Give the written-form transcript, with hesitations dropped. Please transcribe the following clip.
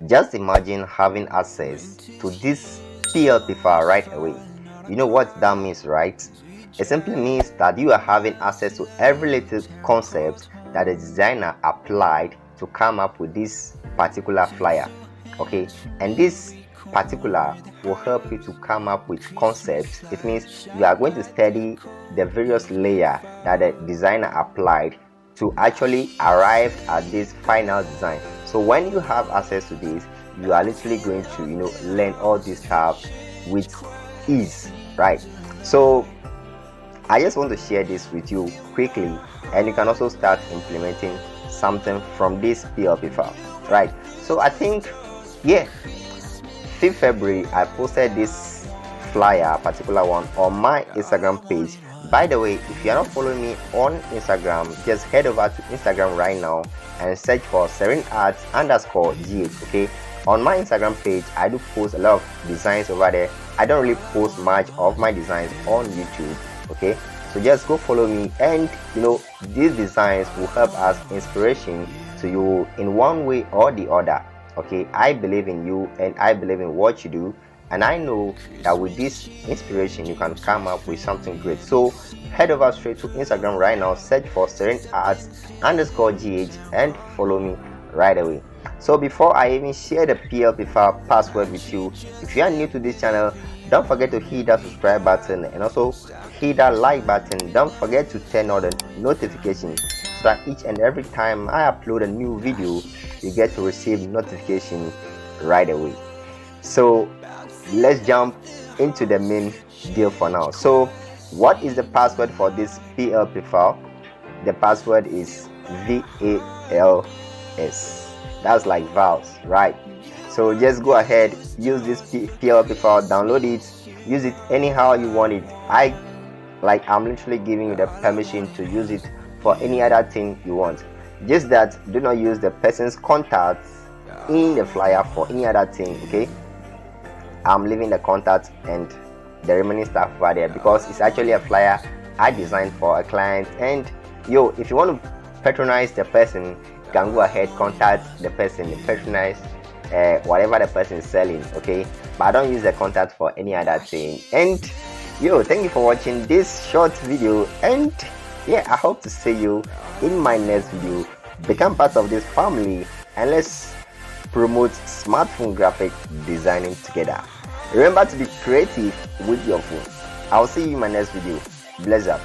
Just imagine having access to this PLP file right away. You know what that means, right? It simply means that you are having access to every little concept that the designer applied to come up with this particular flyer. Okay, and this particular will help you to come up with concepts. It means you are going to study the various layers that the designer applied to actually arrive at this final design. So when you have access to this, you are literally going to learn all this stuff with ease, right? So I just want to share this with you quickly, and you can also start implementing something from this PLP file, right? So I think, yeah, 5th February I posted this flyer, particular one, on my Instagram page. By the way, if you are not following me on Instagram, just head over to Instagram right now and search for Serene_GH. Okay, on my Instagram page I do post a lot of designs over there. I don't really post much of my designs on YouTube. Okay, so just go follow me, and these designs will help as inspiration to you in one way or the other. Okay, I believe in you and I believe in what you do, and I know that with this inspiration you can come up with something great. So head over straight to Instagram right now, search for Serene_GH and follow me right away. So before I even share the PLP file password with you, if you are new to this channel, don't forget to hit that subscribe button and also hit that like button. Don't forget to turn on the notifications so that each and every time I upload a new video, you get to receive notification right away. So let's jump into the main deal for now. So what is the password for this PLP file? The password is VALS. That's like Vals, right? So just go ahead, use this PLP file, download it, use it anyhow you want it. I'm literally giving you the permission to use it for any other thing you want. Just that do not use the person's contacts in the flyer for any other thing. Okay, I'm leaving the contact and the remaining stuff over there because it's actually a flyer I designed for a client. And if you want to patronize the person, you can go ahead, contact the person, patronize whatever the person is selling. Okay, but I don't use the contact for any other thing. And thank you for watching this short video, and yeah, I hope to see you in my next video. Become part of this family and let's promote smartphone graphic designing together. Remember to be creative with your phone. I'll see you in my next video. Bless up.